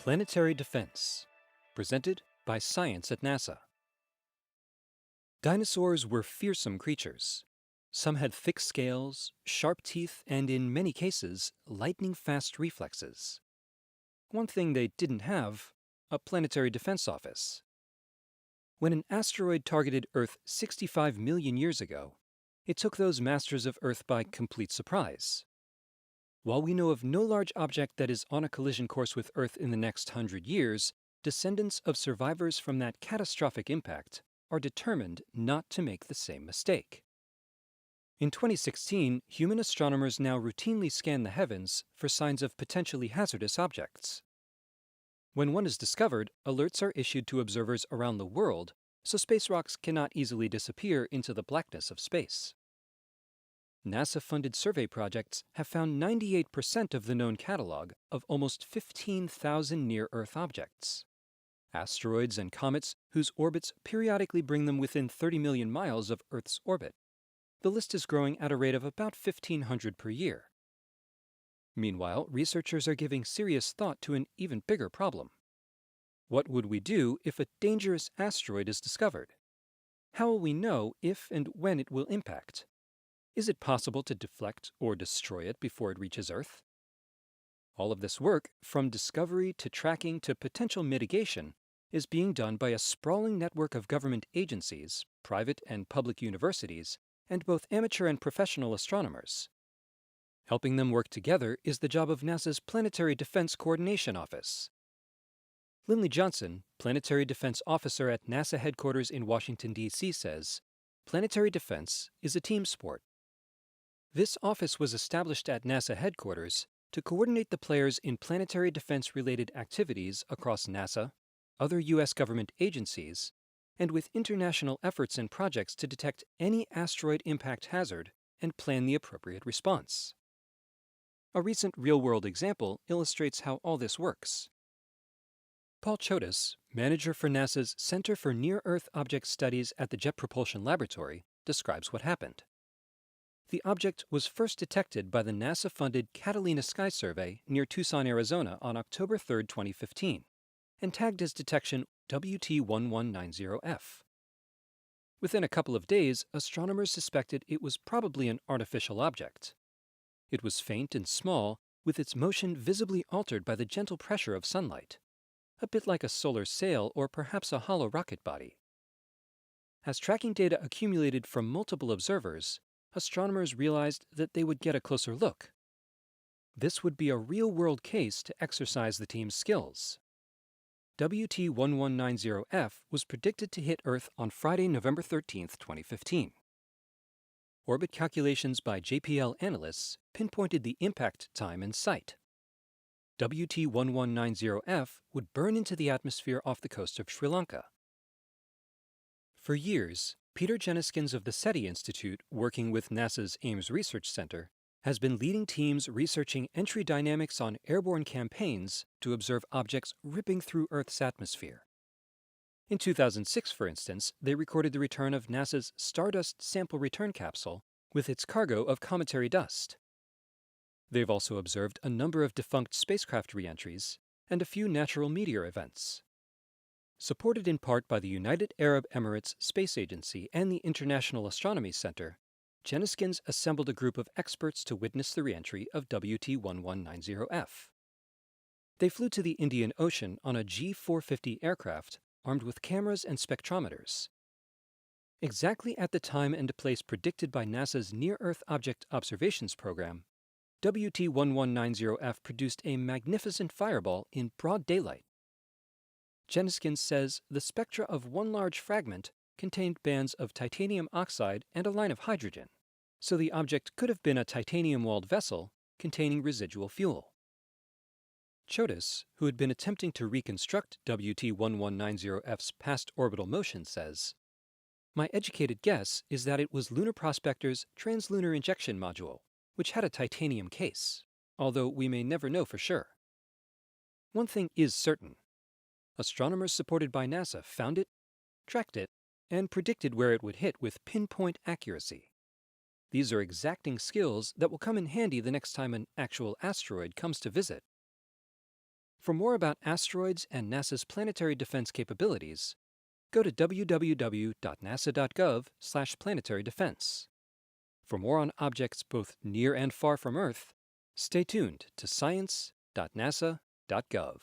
Planetary Defense, presented by Science at NASA. Dinosaurs were fearsome creatures. Some had thick scales, sharp teeth, and in many cases, lightning-fast reflexes. One thing they didn't have: a planetary defense office. When an asteroid targeted Earth 65 million years ago, it took those masters of Earth by complete surprise. While we know of no large object that is on a collision course with Earth in the next 100 years, descendants of survivors from that catastrophic impact are determined not to make the same mistake. In 2016, human astronomers now routinely scan the heavens for signs of potentially hazardous objects. When one is discovered, alerts are issued to observers around the world, so space rocks cannot easily disappear into the blackness of space. NASA-funded survey projects have found 98% of the known catalog of almost 15,000 near-Earth objects. Asteroids and comets whose orbits periodically bring them within 30 million miles of Earth's orbit. The list is growing at a rate of about 1,500 per year. Meanwhile, researchers are giving serious thought to an even bigger problem. What would we do if a dangerous asteroid is discovered? How will we know if and when it will impact? Is it possible to deflect or destroy it before it reaches Earth? All of this work, from discovery to tracking to potential mitigation, is being done by a sprawling network of government agencies, private and public universities, and both amateur and professional astronomers. Helping them work together is the job of NASA's Planetary Defense Coordination Office. Lindley Johnson, Planetary Defense Officer at NASA headquarters in Washington, D.C., says, "Planetary defense is a team sport." This office was established at NASA headquarters to coordinate the players in planetary defense-related activities across NASA, other U.S. government agencies, and with international efforts and projects to detect any asteroid impact hazard and plan the appropriate response. A recent real-world example illustrates how all this works. Paul Chodas, manager for NASA's Center for Near-Earth Object Studies at the Jet Propulsion Laboratory, describes what happened. The object was first detected by the NASA-funded Catalina Sky Survey near Tucson, Arizona on October 3, 2015, and tagged as detection WT1190F. Within a couple of days, astronomers suspected it was probably an artificial object. It was faint and small, with its motion visibly altered by the gentle pressure of sunlight, a bit like a solar sail or perhaps a hollow rocket body. As tracking data accumulated from multiple observers, astronomers realized that they would get a closer look. This would be a real-world case to exercise the team's skills. WT1190F was predicted to hit Earth on Friday, November 13, 2015. Orbit calculations by JPL analysts pinpointed the impact time and site. WT1190F would burn into the atmosphere off the coast of Sri Lanka. For years, Peter Jeniskins of the SETI Institute, working with NASA's Ames Research Center, has been leading teams researching entry dynamics on airborne campaigns to observe objects ripping through Earth's atmosphere. In 2006, for instance, they recorded the return of NASA's Stardust Sample Return Capsule with its cargo of cometary dust. They've also observed a number of defunct spacecraft re-entries and a few natural meteor events. Supported in part by the United Arab Emirates Space Agency and the International Astronomy Center, Jeniskins assembled a group of experts to witness the re-entry of WT1190F. They flew to the Indian Ocean on a G450 aircraft armed with cameras and spectrometers. Exactly at the time and place predicted by NASA's Near-Earth Object Observations Program, WT1190F produced a magnificent fireball in broad daylight. Jeniskins says the spectra of one large fragment contained bands of titanium oxide and a line of hydrogen, so the object could have been a titanium-walled vessel containing residual fuel. Chodas, who had been attempting to reconstruct WT1190F's past orbital motion, says, "My educated guess is that it was Lunar Prospector's Translunar Injection Module, which had a titanium case, although we may never know for sure." One thing is certain. Astronomers supported by NASA found it, tracked it, and predicted where it would hit with pinpoint accuracy. These are exacting skills that will come in handy the next time an actual asteroid comes to visit. For more about asteroids and NASA's planetary defense capabilities, go to www.nasa.gov/planetary-defense. For more on objects both near and far from Earth, stay tuned to science.nasa.gov.